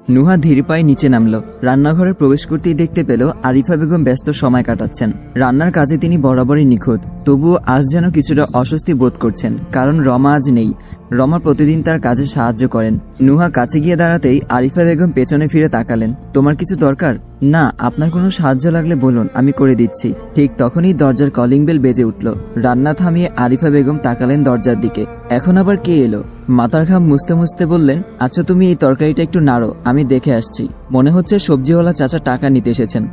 নুহা ধীর পায়ে নিচে নামলো। রান্নাঘরে প্রবেশ করতেই দেখতে পেল আরিফা বেগম ব্যস্ত সময় কাটাচ্ছেন। রান্নার কাজে তিনি বরাবরই নিখুঁত, তবুও আজ যেন কিছুটা অস্বস্তি বোধ করছেন, কারণ রমা আজ নেই। রমা প্রতিদিন তার কাজে সাহায্য করেন। নুহা কাছে গিয়ে দাঁড়াতেই আরিফা বেগম পেছনে ফিরে তাকালেন। তোমার কিছু দরকার? না, আপনার কোনো সাহায্য লাগলে বলুন, আমি করে দিচ্ছি। ঠিক তখনই দরজার কলিং বেল বেজে উঠল। রান্না থামিয়ে আরিফা বেগম তাকালেন দরজার দিকে। এখন আবার কে এলো? মাথার ঘাম মুছতে মুছতে বললেন, আচ্ছা তুমি এই তরকারিটা একটু নাড়ো, আমি দেখে আসছি। মনে হচ্ছে সবজিওয়ালা চাচা টাকা নিতে এসেছেন।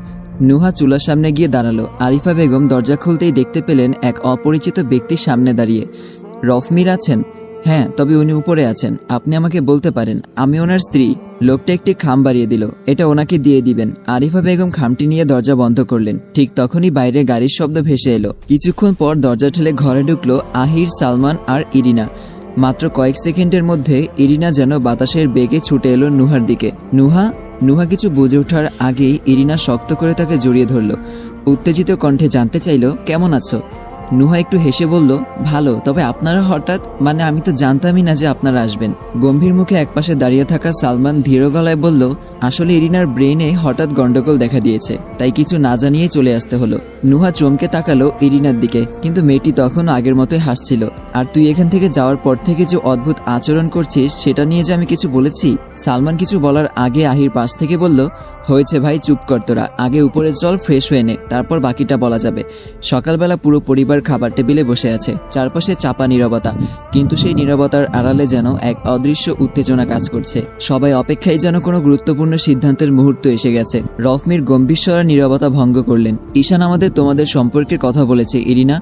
নুহা চুলার সামনে গিয়ে দাঁড়ালো। আরিফা বেগম দরজা খুলতেই দেখতে পেলেন এক অপরিচিত ব্যক্তির সামনে দাঁড়িয়ে। রফমির আছেন? হ্যাঁ, তবে উনি উপরে আছেন। আপনি আমাকে বলতে পারেন, আমি ওনার স্ত্রী। লোকটা একটি খাম বাড়িয়ে দিল, এটা ওনাকে দিয়ে দিবেন। আরিফা বেগম খামটি নিয়ে দরজা বন্ধ করলেন। ঠিক তখনই বাইরে গাড়ির শব্দ ভেসে এলো। কিছুক্ষণ পর দরজা ঠেলে ঘরে ঢুকলো আহির, সালমান আর ইরিনা। মাত্র কয়েক সেকেন্ডের মধ্যে ইরিনা যেন বাতাসের বেগে ছুটে এলো নুহার দিকে। নুহা কিছু বুঝে ওঠার আগেই ইরিনা শক্ত করে তাকে জড়িয়ে ধরল। উত্তেজিত কণ্ঠে জানতে চাইল, কেমন আছো? নুহা একটু হেসে বলল, ভালো, তবে আপনারা হঠাৎ? মানে আমি তো জানতামই না যে আপনারা আসবেন। গম্ভীর মুখে একপাশে দাঁড়িয়ে থাকা সালমান ধীর গলায় বলল, আসলে ইরিনার ব্রেনে হঠাৎ গন্ডগোল দেখা দিয়েছে, তাই কিছু না জানিয়ে চলে আসতে হলো। নুহা চমকে তাকালো ইরিনার দিকে, কিন্তু মেয়েটি তখনও আগের মতোই হাসছিল। আর তুই এখান থেকে যাওয়ার পর থেকে যে অদ্ভুত আচরণ করছিস, সেটা নিয়ে যে আমি কিছু বলেছি? সালমান কিছু বলার আগে আহির পাশ থেকে বলল, হয়েছে ভাই, চুপ কর তোরা, আগে উপরে চল, ফ্রেশ হয়ে নে, তারপর বাকিটা বলা যাবে। সকালবেলা পুরো পরিবার খাবার টেবিলে বসে আছে, চারপাশে চাপা নীরবতা, কিন্তু সেই নীরবতার আড়ালে যেন এক অদৃশ্য উত্তেজনা কাজ করছে। সবাই অপেক্ষায় যেন কোনো গুরুত্বপূর্ণ সিদ্ধান্তের মুহূর্ত এসে গেছে। রফমির গম্ভীর স্বরে নীরবতা ভঙ্গ করলেন। ঈশান আমাদের তোমাদের সম্পর্কের কথা বলেছে ইরিনা,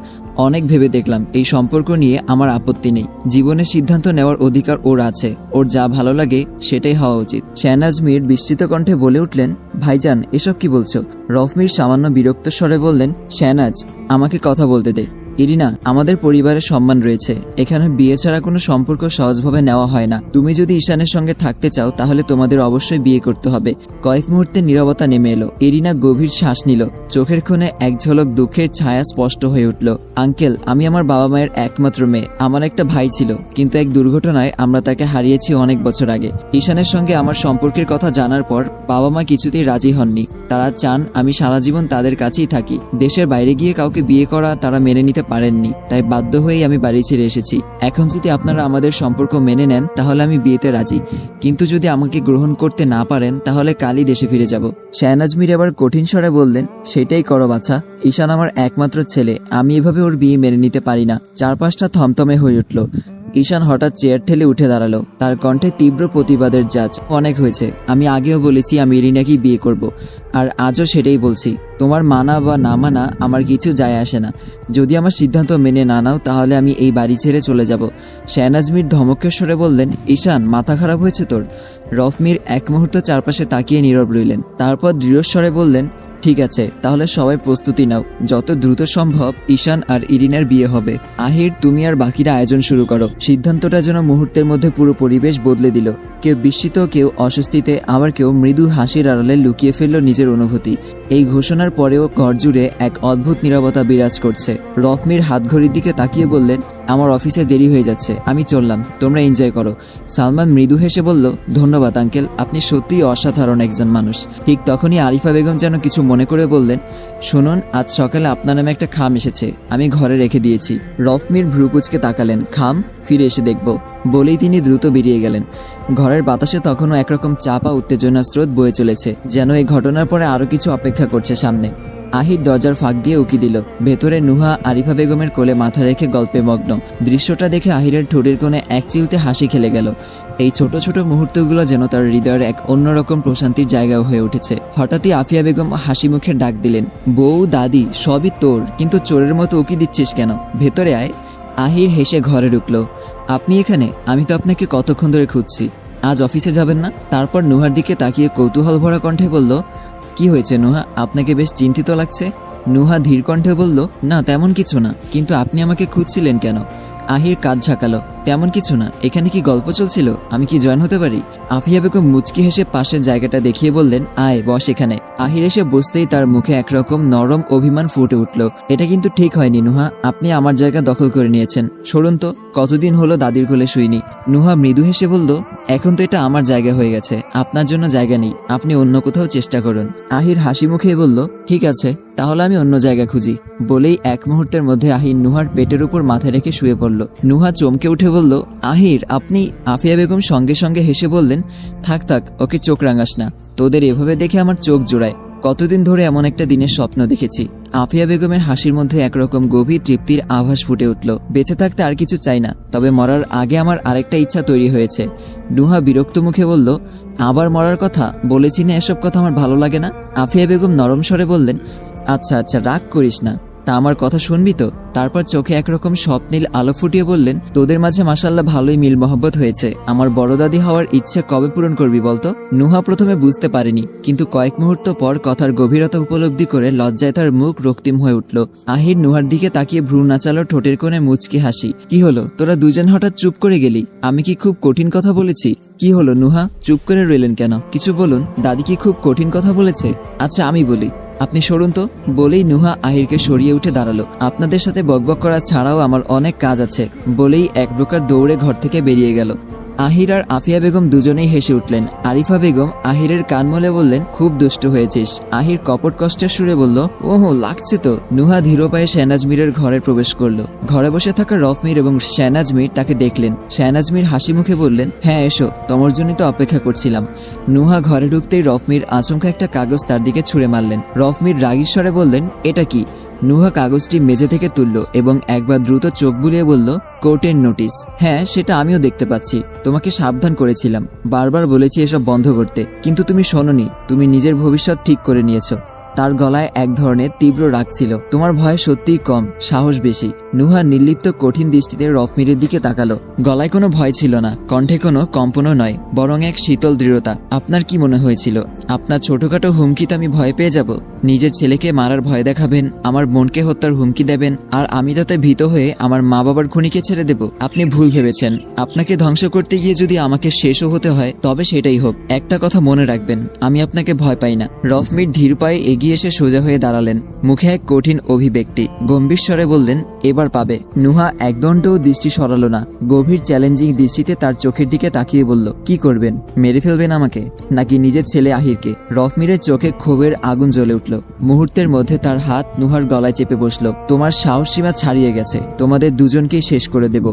অনেক ভেবে দেখলাম এই সম্পর্ক নিয়ে আমার আপত্তি নেই। জীবনের সিদ্ধান্ত নেওয়ার অধিকার ওর আছে, ওর যা ভালো লাগে সেটাই হওয়া উচিত। শাহনাজ মীর বিস্মিত কণ্ঠে বলে উঠলেন, ভাইজান এসব কি বলছো? রফমির সামান্য বিরক্ত স্বরে বললেন, শাহনাজ আমাকে কথা বলতে দে। ইরিনা, আমাদের পরিবারের সম্মান রয়েছে, এখানে বিয়ে ছাড়া কোনো সম্পর্ক সহজভাবে নেওয়া হয় না। তুমি যদি ঈশানের সঙ্গে থাকতে চাও তাহলে তোমাদের অবশ্যই বিয়ে করতে হবে। কয়েক মুহূর্তে নীরবতা নেমে এলো। ইরিনা গভীর শ্বাস নিল, চোখের কোণে এক ঝলক দুঃখের ছায়া স্পষ্ট হয়ে উঠল। আঙ্কেল, আমি আমার বাবা মায়ের একমাত্র মেয়ে। আমার একটা ভাই ছিল, কিন্তু এক দুর্ঘটনায় আমরা তাকে হারিয়েছি অনেক বছর আগে। ঈশানের সঙ্গে আমার সম্পর্কের কথা জানার পর বাবা মা কিছুতেই রাজি হননি। তারা চান আমি সারা জীবন তাদের কাছেই থাকি। দেশের বাইরে গিয়ে কাউকে বিয়ে করা তারা মেনে নিতে পারেননি, তাই বাধ্য হয়েই আমি বাড়ি ছেড়ে এসেছি। এখন যদি আপনারা আমাদের সম্পর্ক মেনে নেন তাহলে আমি বিয়েতে রাজি, কিন্তু যদি আমাকে গ্রহণ করতে না পারেন তাহলে কালই দেশে ফিরে যাব। শাহনাজ মীর এবার কঠিন স্বরে বললেন, সেটাই করো বাছা। ঈশান আমার একমাত্র ছেলে, আমি এভাবে ওর বিয়ে মেনে নিতে পারি না। চারপাশটা থমথমে হয়ে উঠল। ঈশান হঠাৎ চেয়ার ঠেলে উঠে দাঁড়ালো, তার কণ্ঠে তীব্র প্রতিবাদের জাজ। অনেক হয়েছে, আমি আগেও বলেছি আমি ইরিনাকেই বিয়ে করব, আর আজও সেটাই বলছি। তোমার মানা বা না মানা আমার কিছু যায় আসে না। যদি আমার সিদ্ধান্ত মেনে না নাও তাহলে আমি এই বাড়ি ছেড়ে চলে যাব। শাহনাজ মীর ধমকের স্বরে বললেন, ঈশান মাথা খারাপ হয়েছে তোর? রফমির এক মুহূর্ত চারপাশে তাকিয়ে নীরব রইলেন, তারপর দৃঢ়স্বরে বললেন, ঠিক আছে, তাহলে সবাই প্রস্তুতি নাও, যত দ্রুত সম্ভব ঈশান আর ইরিনার বিয়ে হবে। আহির, তুমি আর বাকিরা আয়োজন শুরু করো। সিদ্ধান্তটা যেন মুহূর্তের মধ্যে পুরো পরিবেশ বদলে দিল। কেউ বিস্মিত, কেউ অস্বস্তিতে, আবার কেউ মৃদু হাসির আড়ালে লুকিয়ে ফেলল নিজের অনুভূতি। এই ঘোষণার পরেও ঘর জুড়ে এক অদ্ভুত নীরবতা বিরাজ করছে। রফমির হাতঘড়ির দিকে তাকিয়ে বললেন, আমার অফিসে দেরি হয়ে যাচ্ছে, আমি চললাম, তোমরা এনজয় করো। সালমান মৃদু হেসে বলল, ধন্যবাদ আঙ্কেল, আপনি সত্যিই অসাধারণ একজন মানুষ। ঠিক তখনই আরিফা বেগম যেন কিছু মনে করে বললেন, শুনুন, আজ সকালে আপনার নামে একটা খাম এসেছে, আমি ঘরে রেখে দিয়েছি। রফমির ভ্রুকুচকে তাকালেন, খাম? ফিরে এসে দেখব, বলেই তিনি দ্রুত বেরিয়ে গেলেন। ঘরের বাতাসে তখনও একরকম চাপা উত্তেজনার স্রোত বয়ে চলেছে, যেন এই ঘটনার পরে আরো কিছু অপেক্ষা করছে সামনে। আহির দরজার ফাঁক দিয়ে উকি দিল। ভেতরে নুহা আরিফা বেগমের কোলে মাথা রেখে গল্পে মগ্ন। দৃশ্যটা দেখে আহিরের ঠোঁটের কোণে এক চিলতে হাসি খেলে গেল। এই ছোট ছোট মুহূর্তগুলো যেন তার হৃদয়ের এক অন্যরকম প্রশান্তির জায়গা হয়ে উঠেছে। হঠাৎই আফিয়া বেগম হাসি মুখে ডাক দিলেন, বউ, দাদি, সবই তোর, কিন্তু চোরের মতো উকি দিচ্ছিস কেন? ভেতরে আয়। আহির হেসে ঘরে ঢুকলো। আপনি এখানে? আমি তো আপনাকে কতক্ষণ ধরে খুঁজছি। আজ অফিসে যাবেন না? তারপর নুহার দিকে তাকিয়ে কৌতূহল ভরা কণ্ঠে বলল, কি হয়েছে নুহা, আপনাকে বেশ চিন্তিত লাগছে। নুহা ধীর কণ্ঠে বলল, না তেমন কিছু না, কিন্তু আপনি আমাকে খুঁজছিলেন কেন? আহির কাঁধ ঝাঁকালো, তেমন কিছু না, এখানে কি গল্প চলছিল? আমি কি জয়েন হতে পারি? আফিয়া বেগম মুচকি হেসে পাশের জায়গাটা দেখিয়ে বললেন, আয় বস এখানে। আহির এসে বসতেই তার মুখে একরকম নরম অভিমান ফুটে উঠল। এটা কিন্তু ঠিক হয়নি নুহা, আপনি আমার জায়গা দখল করে নিয়েছেন। সরুন তো, কতদিন হলো দাদির কোলে শুইনি। নুহা মৃদু হেসে বলল, এখন তো এটা আমার জায়গা হয়ে গেছে, আপনার জন্য জায়গা নেই, আপনি অন্য কোথাও চেষ্টা করুন। আহির হাসি মুখে বলল, ঠিক আছে, তাহলে আমি অন্য জায়গা খুঁজি। বলেই এক মুহূর্তের মধ্যে আহির নুহার পেটের উপর মাথা রেখে শুয়ে পড়ল। নুহা চমকে উঠে বলল, আহির আপনি? আফিয়া বেগম সঙ্গে সঙ্গে হেসে বললেন, থাক থাক, ওকে চোখ রাঙাস না, তোদের এভাবে দেখে আমার চোখ জোড়ায়। কতদিন ধরে এমন একটা দিনের স্বপ্ন দেখেছি। আফিয়া বেগমের হাসির মধ্যে একরকম গভীর তৃপ্তির আভাস ফুটে উঠল। বেঁচে থাকতে আর কিছু চাই না, তবে মরার আগে আমার আরেকটা ইচ্ছা তৈরি হয়েছে। নুহা বিরক্ত মুখে বলল, আবার মরার কথা? বলেছি না এসব কথা আমার ভালো লাগে না। আফিয়া বেগম নরম স্বরে বললেন, আচ্ছা আচ্ছা, রাগ করিস না, তা আমার কথা শুনবি তো? তারপর চোখে একরকম স্বপ্নীল আলো ফুটিয়ে বললেন, তোদের মাঝে মাশাআল্লাহ ভালোই মিল মহব্বত হয়েছে। আমার বড় দাদি হওয়ার ইচ্ছে কবে পূরণ করবি বলতো? নুহা প্রথমে বুঝতে পারেনি, কিন্তু কয়েক মুহূর্ত পর কথার গভীরতা উপলব্ধি করে লজ্জায় তার মুখ রক্তিম হয়ে উঠল। আহির নুহার দিকে তাকিয়ে ভ্রু নাচালো, ঠোঁটের কোণে মুচকি হাসি। কি হলো, তোরা দুজন হঠাৎ চুপ করে গেলি? আমি কি খুব কঠিন কথা বলেছি? কি হলো নুহা, চুপ করে রইলেন কেন? কিছু বলুন। দাদি কি খুব কঠিন কথা বলেছে? আচ্ছা আমি বলি, আপনি সরুন তো। বলেই নুহা আহিরকে সরিয়ে উঠে দাঁড়ালো। আপনাদের সাথে বকবক করা ছাড়াও আমার অনেক কাজ আছে, বলেই এক প্রকার দৌড়ে ঘর থেকে বেরিয়ে গেল। আহির আর আফিয়া বেগম দুজনেই হেসে উঠলেন। আরিফা বেগম আহিরের কান মলে বললেন, খুব দুষ্ট হয়েছিস। আহির কপট কষ্টের সুরে বলল, ওহো লাগছে তো। নুহা ধীর পায়ে শেহনাজ মীরের ঘরে প্রবেশ করলো। ঘরে বসে থাকা রফ মীর এবং শেহনাজ মীর তাকে দেখলেন। শেহনাজ মীর হাসি মুখে বললেন, হ্যাঁ এসো, তোমার জন্যই তো অপেক্ষা করছিলাম। নুহা ঘরে ঢুকতেই রফ মীর আচমকা একটা কাগজ তার দিকে ছুঁড়ে মারলেন। রফ মীর রাগীর স্বরে বললেন, এটা কি? নুহা কাগজটি মেঝে থেকে তুলল এবং একবার দ্রুত চোখ বুলিয়ে বলল, কোর্টের নোটিশ। হ্যাঁ, সেটা আমিও দেখতে পাচ্ছি। তোমাকে সাবধান করেছিলাম, বারবার বলেছি এসব বন্ধ করতে, কিন্তু তুমি শোনোনি। তুমি নিজের ভবিষ্যৎ ঠিক করে নিয়েছো। তার গলায় এক ধরনের তীব্র রাগ ছিল। তোমার ভয় সত্যিই কম, সাহস বেশি। নুহা নির্লিপ্ত কঠিন দৃষ্টিতে রফমিরের দিকে তাকালো। গলায় কোনো ভয় ছিল না, কণ্ঠে কোনো কম্পনও নয়, বরং এক শীতল দৃঢ়তা। আপনার কি মনে হয়েছিল আপনার ছোটখাটো হুমকিতে আমি ভয় পেয়ে যাব? নিজের ছেলেকে মারার ভয় দেখাবেন, আমার বোনকে হত্যার হুমকি দেবেন, আর আমি তাতে ভীত হয়ে আমার মা বাবার খুনিকে ছেড়ে দেব? আপনি ভুল ভেবেছেন। আপনাকে ধ্বংস করতে গিয়ে যদি আমাকে শেষও হতে হয়, তবে সেটাই হোক। একটা কথা মনে রাখবেন, আমি আপনাকে ভয় পাই না। রফমির ধীর পায়ে এগিয়ে এসে সোজা হয়ে দাঁড়ালেন। মুখে এক কঠিন অভিব্যক্তি। গম্ভীর স্বরে বললেন, এবার পাবে। নুহা একদণ্ডও দৃষ্টি সরালো না। গভীর চ্যালেঞ্জিং দৃষ্টিতে তার চোখের দিকে তাকিয়ে বলল, কি করবেন? মেরে ফেলবেন আমাকে, নাকি নিজের ছেলে আহিরকে? রফমিরের চোখে ক্ষোভের আগুন জ্বলে উঠল। মুহূর্তের মধ্যে তার হাত নুহার গলায় চেপে বসল। তোমার সাহস সীমা ছাড়িয়ে গেছে, তোমাদের দুজনকেই শেষ করে দেব।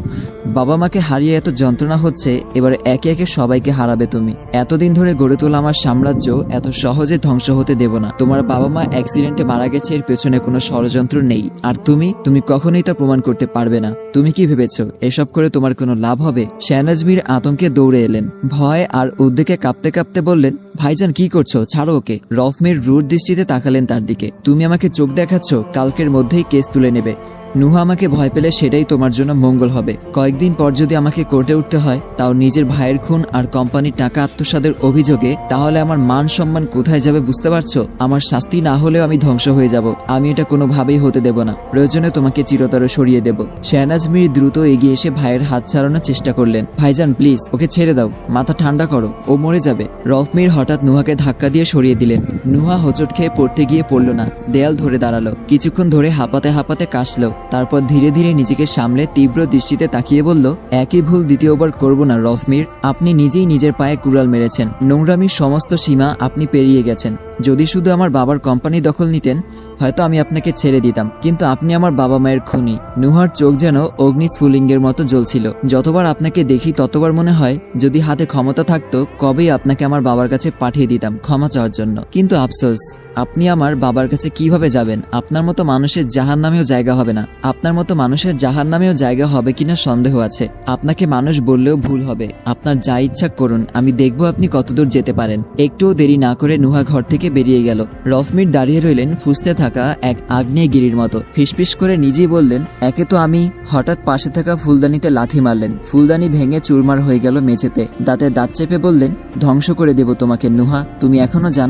বাবা মাকে হারিয়ে এত যন্ত্রণা হচ্ছে, এবার একে একে সবাইকে হারাবে তুমি। এতদিন ধরে গড়ে তোলা আমার সাম্রাজ্য এত সহজে ধ্বংস হতে দেব না। তোমার বাবা মা অ্যাক্সিডেন্টে মারা গেছে, এর পেছনে কোনো ষড়যন্ত্র নেই। আর তুমি কখনোই তা প্রমাণ করতে পারবে না। তুমি কি ভেবেছো এসব করে তোমার কোনো লাভ হবে? শেহনাজ মীর আতঙ্কে দৌড়ে এলেন। ভয় আর উদ্বেগে কাঁপতে কাঁপতে বললেন, ভাইজান কি করছো? ছাড়ো ওকে। রফ মীর রূঢ় দৃষ্টিতে তাকালেন তার দিকে। তুমি আমাকে চোখ দেখাচ্ছ, কালকের মধ্যেই কেস তুলে নেবে। নুহা আমাকে ভয় পেলে সেটাই তোমার জন্য মঙ্গল হবে। কয়েকদিন পর যদি আমাকে কোর্টে উঠতে হয়, তাও নিজের ভাইয়ের খুন আর কোম্পানির টাকা আত্মসাদের অভিযোগে, তাহলে আমার মান সম্মান কোথায় যাবে বুঝতে পারছো? আমার শাস্তি না হলেও আমি ধ্বংস হয়ে যাব। আমি এটা কোনোভাবেই হতে দেব না। প্রয়োজনে তোমাকে চিরতরে সরিয়ে দেব। শেহনাজ মীর দ্রুত এগিয়ে এসে ভাইয়ের হাত ছাড়ানোর চেষ্টা করলেন। ভাইজান প্লিজ, ওকে ছেড়ে দাও, মাথা ঠান্ডা করো, ও মরে যাবে। রফ মীর হঠাৎ নুহাকে ধাক্কা দিয়ে সরিয়ে দিলেন। নুহা হোঁচট খেয়ে পড়তে গিয়ে পড়ল না, দেয়াল ধরে দাঁড়ালো। কিছুক্ষণ ধরে হাঁপাতে হাঁপাতে কাশলো। তারপর ধীরে ধীরে নিজেকে সামলে তীব্র দৃষ্টিতে তাকিয়ে বলল, একই ভুল দ্বিতীয়বার করব না রফ মীর। আপনি নিজেই নিজের পায়ে কুড়াল মেরেছেন। নোংরামির সমস্ত সীমা আপনি পেরিয়ে গেছেন। যদি শুধু আমার বাবার কোম্পানি দখল নিতেন, হয়তো আমি আপনাকে ছেড়ে দিতাম, কিন্তু আপনি আমার বাবা মায়ের খুনি। নুহার চোখ যেন অগ্নিস্ফুলিঙ্গের মতো জ্বলছিল। যতবার আপনাকে দেখি ততবার মনে হয়, যদি হাতে ক্ষমতা থাকতো কবেই আপনাকে আমার বাবার কাছে পাঠিয়ে দিতাম ক্ষমা চাওয়ার জন্য। কিন্তু আফসোস, আপনি আমার বাবার কাছে কিভাবে যাবেন? আপনার মতো মানুষের জাহান্নামেও জায়গা হবে না। আপনার মতো মানুষের জাহান্নামেও জায়গা হবে কিনা সন্দেহ আছে। আপনাকে মানুষ বললেও ভুল হবে। আপনার যা ইচ্ছা করুন, আমি দেখব আপনি কতদূর যেতে পারেন। একটুও দেরি না করে নুহা ঘর থেকে বেরিয়ে গেল। রফমির দাঁড়িয়ে রইলেন ফুঁসতে থাকা এক আগ্নেয়গিরির মতো। ফিসফিস করে নিজেই বললেন, একে তো আমি। হঠাৎ পাশে থাকা ফুলদানিতে লাথি মারলেন। ফুলদানি ভেঙে চুরমার হয়ে গেল মেঝেতে। দাঁতে দাঁত চেপে বললেন, ধ্বংস করে দেব তোমাকে নুহা। তুমি এখনো জানো